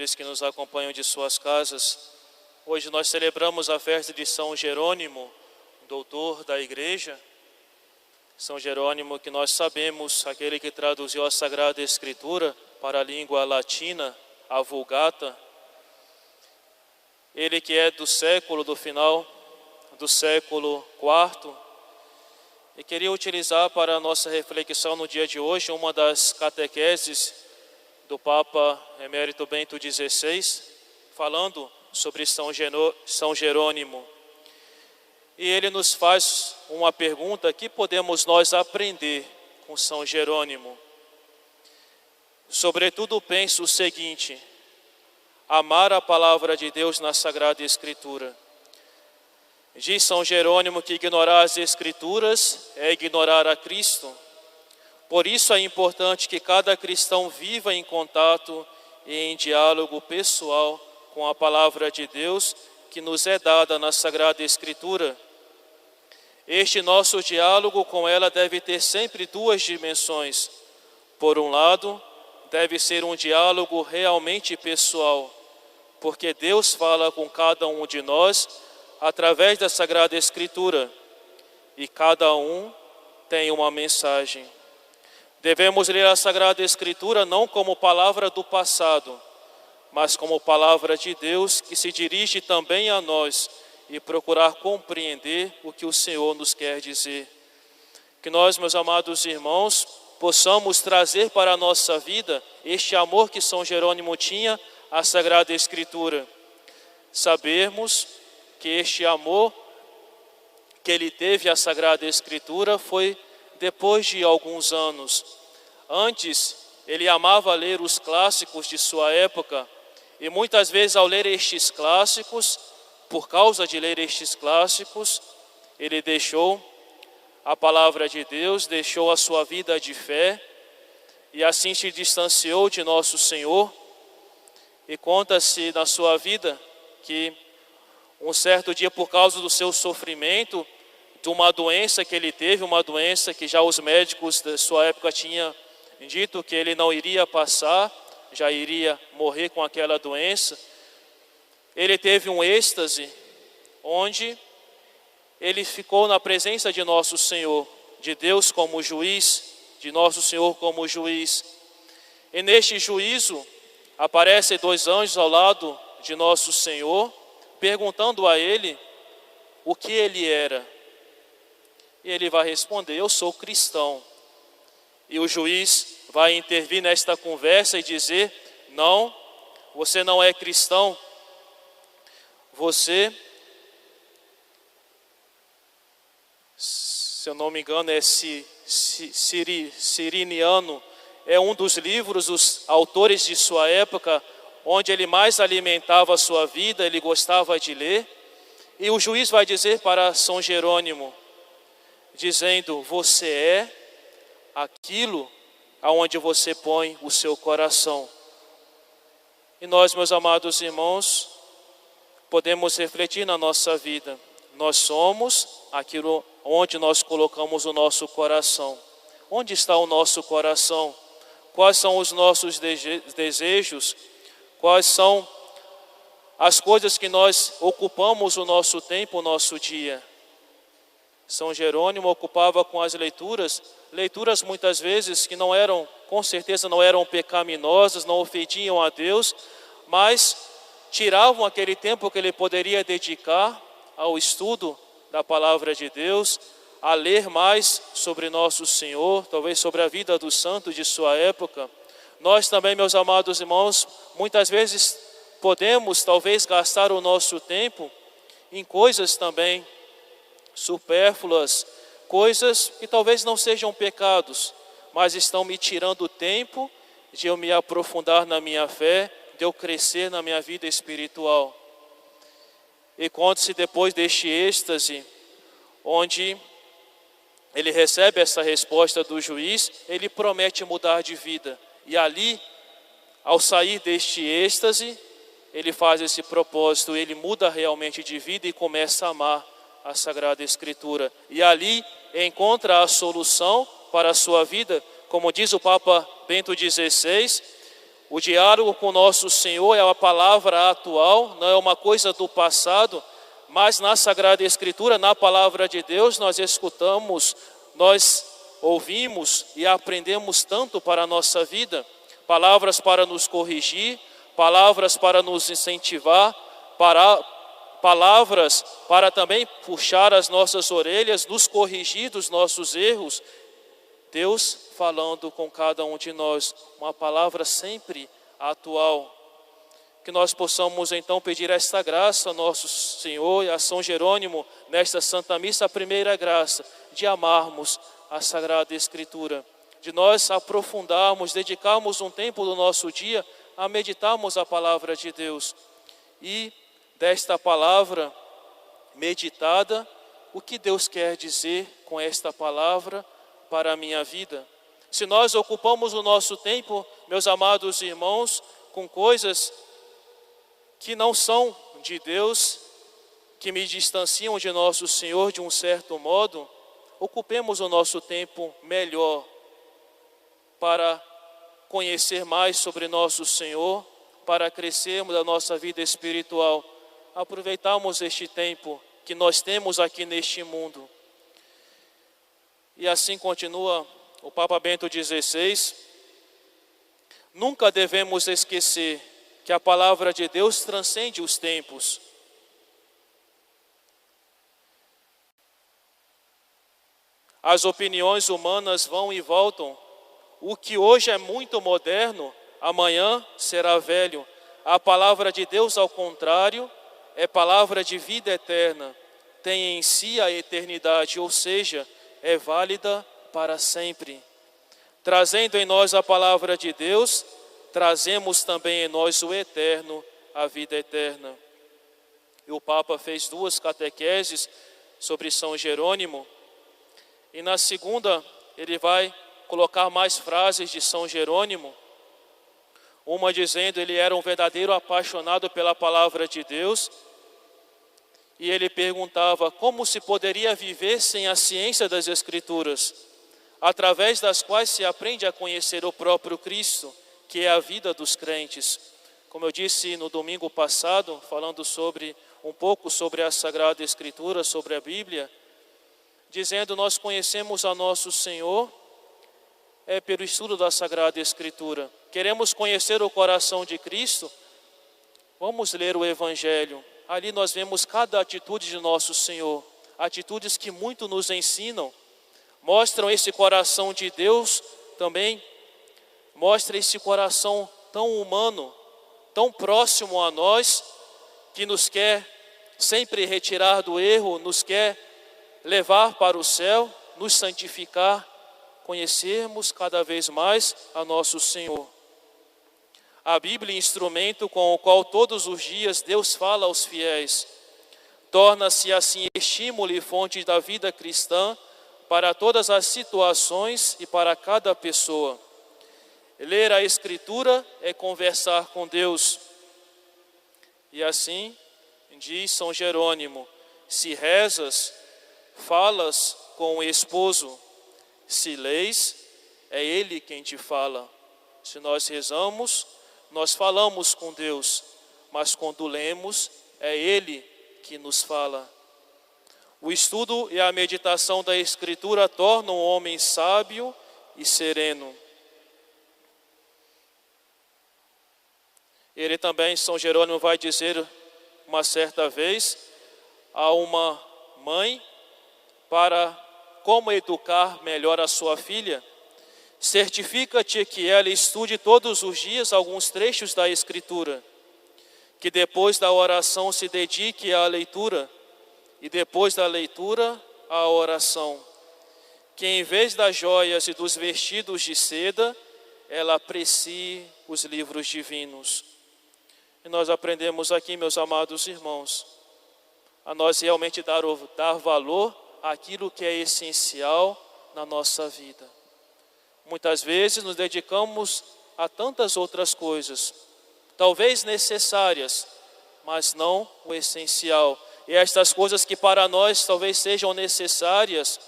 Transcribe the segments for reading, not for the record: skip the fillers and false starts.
aqueles que nos acompanham de suas casas. Hoje nós celebramos a festa de São Jerônimo, doutor da Igreja. São Jerônimo, que nós sabemos, aquele que traduziu a Sagrada Escritura para a língua latina, a Vulgata. Ele que é do final do século IV. E queria utilizar para a nossa reflexão no dia de hoje uma das catequeses do Papa Emérito Bento XVI, falando sobre São Jerônimo. E ele nos faz uma pergunta: que podemos nós aprender com São Jerônimo? Sobretudo penso o seguinte: amar a palavra de Deus na Sagrada Escritura. Diz São Jerônimo que ignorar as Escrituras é ignorar a Cristo. Por isso é importante que cada cristão viva em contato e em diálogo pessoal com a palavra de Deus que nos é dada na Sagrada Escritura. Este nosso diálogo com ela deve ter sempre duas dimensões. Por um lado, deve ser um diálogo realmente pessoal, porque Deus fala com cada um de nós através da Sagrada Escritura, e cada um tem uma mensagem. Devemos ler a Sagrada Escritura não como palavra do passado, mas como palavra de Deus que se dirige também a nós, e procurar compreender o que o Senhor nos quer dizer. Que nós, meus amados irmãos, possamos trazer para a nossa vida este amor que São Jerônimo tinha à Sagrada Escritura. Sabermos que este amor que ele teve à Sagrada Escritura foi depois de alguns anos. Antes, ele amava ler os clássicos de sua época, e muitas vezes ao ler estes clássicos, por causa de ler estes clássicos, ele deixou a palavra de Deus, deixou a sua vida de fé, e assim se distanciou de nosso Senhor. E conta-se na sua vida que um certo dia, por causa do seu sofrimento, de uma doença que ele teve, uma doença que já os médicos da sua época tinham dito que ele não iria passar, já iria morrer com aquela doença, ele teve um êxtase, onde ele ficou na presença de nosso Senhor, de Deus como juiz, de nosso Senhor como juiz. E neste juízo, aparecem dois anjos ao lado de nosso Senhor, perguntando a ele o que ele era. E ele vai responder: eu sou cristão. E o juiz vai intervir nesta conversa e dizer: não, você não é cristão. Você, se eu não me engano, é Siriniano, é um dos livros, os autores de sua época, onde ele mais alimentava a sua vida, ele gostava de ler. E o juiz vai dizer para São Jerônimo, dizendo: você é aquilo aonde você põe o seu coração. E nós, meus amados irmãos, podemos refletir na nossa vida. Nós somos aquilo onde nós colocamos o nosso coração. Onde está o nosso coração? Quais são os nossos desejos? Quais são as coisas que nós ocupamos o nosso tempo, o nosso dia? São Jerônimo ocupava com as leituras muitas vezes que não eram, com certeza não eram pecaminosas, não ofendiam a Deus, mas tiravam aquele tempo que ele poderia dedicar ao estudo da palavra de Deus, a ler mais sobre nosso Senhor, talvez sobre a vida dos santos de sua época. Nós também, meus amados irmãos, muitas vezes podemos talvez gastar o nosso tempo em coisas também supérfluas, coisas que talvez não sejam pecados, mas estão me tirando o tempo de eu me aprofundar na minha fé, de eu crescer na minha vida espiritual. E conta-se depois deste êxtase, onde ele recebe essa resposta do juiz, ele promete mudar de vida. E ali, ao sair deste êxtase, ele faz esse propósito, ele muda realmente de vida e começa a amar a Sagrada Escritura. E ali encontra a solução para a sua vida, como diz o Papa Bento XVI, O diálogo com nosso Senhor é uma palavra atual, não é uma coisa do passado, mas na Sagrada Escritura, na palavra de Deus, nós escutamos, nós ouvimos e aprendemos tanto para a nossa vida. Palavras para nos corrigir, palavras para nos incentivar, palavras para também puxar as nossas orelhas, nos corrigir dos nossos erros. Deus falando com cada um de nós, uma palavra sempre atual. Que nós possamos então pedir esta graça a nosso Senhor e a São Jerônimo, nesta Santa Missa, a primeira graça de amarmos a Sagrada Escritura, de nós aprofundarmos, dedicarmos um tempo do nosso dia a meditarmos a palavra de Deus. E desta palavra meditada, o que Deus quer dizer com esta palavra para a minha vida? Se nós ocupamos o nosso tempo, meus amados irmãos, com coisas que não são de Deus, que me distanciam de nosso Senhor de um certo modo, ocupemos o nosso tempo melhor para conhecer mais sobre nosso Senhor, para crescermos na nossa vida espiritual. Aproveitarmos este tempo que nós temos aqui neste mundo. E assim continua o Papa Bento XVI. Nunca devemos esquecer que a palavra de Deus transcende os tempos. As opiniões humanas vão e voltam. O que hoje é muito moderno, amanhã será velho. A palavra de Deus, ao contrário, é palavra de vida eterna. Tem em si a eternidade, ou seja, é válida para sempre. Trazendo em nós a palavra de Deus, trazemos também em nós o eterno, a vida eterna. E o Papa fez 2 catequeses sobre São Jerônimo. E na segunda, ele vai colocar mais frases de São Jerônimo. Uma dizendo, ele era um verdadeiro apaixonado pela palavra de Deus. E ele perguntava como se poderia viver sem a ciência das Escrituras, através das quais se aprende a conhecer o próprio Cristo, que é a vida dos crentes. Como eu disse no domingo passado, falando um pouco sobre a Sagrada Escritura, sobre a Bíblia, dizendo, nós conhecemos a nosso Senhor pelo estudo da Sagrada Escritura. Queremos conhecer o coração de Cristo? Vamos ler o Evangelho. Ali nós vemos cada atitude de nosso Senhor, atitudes que muito nos ensinam, mostram esse coração de Deus também, mostra esse coração tão humano, tão próximo a nós, que nos quer sempre retirar do erro, nos quer levar para o céu, nos santificar, conhecermos cada vez mais a nosso Senhor. A Bíblia, instrumento com o qual todos os dias Deus fala aos fiéis, torna-se assim estímulo e fonte da vida cristã para todas as situações e para cada pessoa. Ler a Escritura é conversar com Deus. E assim, diz São Jerônimo, se rezas, falas com o esposo, se leis, é Ele quem te fala. Se nós rezamos, nós falamos com Deus, mas quando lemos, é Ele que nos fala. O estudo e a meditação da Escritura tornam o homem sábio e sereno. Ele também, São Jerônimo, vai dizer uma certa vez a uma mãe para como educar melhor a sua filha: certifica-te que ela estude todos os dias alguns trechos da Escritura, que depois da oração se dedique à leitura, e depois da leitura à oração, que em vez das joias e dos vestidos de seda, ela aprecie os livros divinos. E nós aprendemos aqui, meus amados irmãos, a nós realmente dar valor àquilo que é essencial na nossa vida. Muitas vezes nos dedicamos a tantas outras coisas, talvez necessárias, mas não o essencial. E estas coisas que para nós talvez sejam necessárias,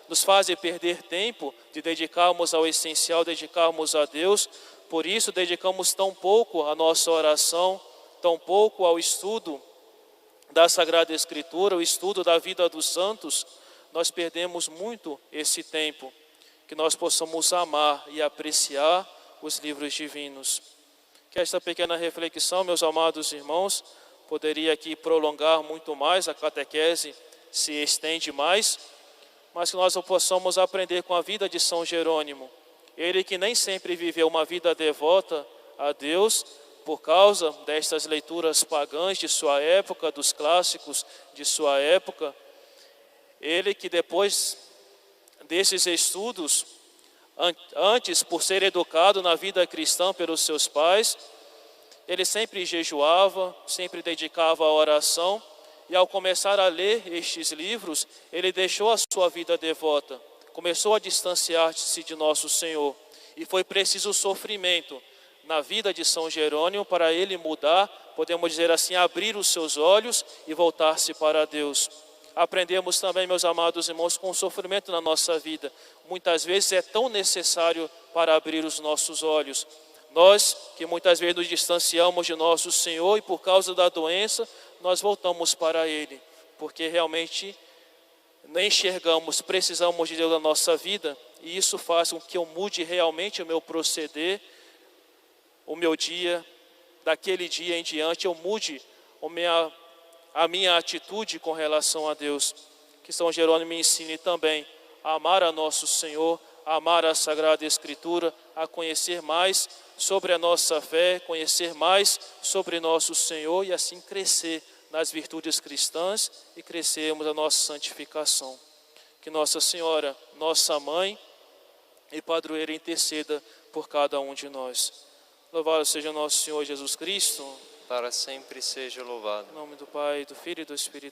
nos fazem perder tempo de dedicarmos ao essencial, dedicarmos a Deus, por isso dedicamos tão pouco à nossa oração, tão pouco ao estudo da Sagrada Escritura, o estudo da vida dos santos, nós perdemos muito esse tempo, que nós possamos amar e apreciar os livros divinos. Que esta pequena reflexão, meus amados irmãos, poderia aqui prolongar muito mais, a catequese se estende mais, mas que nós possamos aprender com a vida de São Jerônimo. Ele que nem sempre viveu uma vida devota a Deus, por causa destas leituras pagãs de sua época, dos clássicos de sua época. Ele que depois desses estudos, antes por ser educado na vida cristã pelos seus pais, ele sempre jejuava, sempre dedicava à oração, e ao começar a ler estes livros, ele deixou a sua vida devota, começou a distanciar-se de nosso Senhor, e foi preciso sofrimento na vida de São Jerônimo para ele mudar, podemos dizer assim, abrir os seus olhos e voltar-se para Deus. Aprendemos também, meus amados irmãos, com o sofrimento na nossa vida. Muitas vezes é tão necessário para abrir os nossos olhos. Nós, que muitas vezes nos distanciamos de nosso Senhor e por causa da doença, nós voltamos para Ele, porque realmente nem enxergamos, precisamos de Deus na nossa vida, e isso faz com que eu mude realmente o meu proceder, o meu dia, daquele dia em diante, eu mude a minha atitude com relação a Deus. Que São Jerônimo me ensine também a amar a nosso Senhor, a amar a Sagrada Escritura, a conhecer mais sobre a nossa fé, conhecer mais sobre nosso Senhor e assim crescer nas virtudes cristãs e crescermos a nossa santificação. Que Nossa Senhora, nossa Mãe e Padroeira, interceda por cada um de nós. Louvado seja nosso Senhor Jesus Cristo. Para sempre seja louvado. Em nome do Pai, do Filho e do Espírito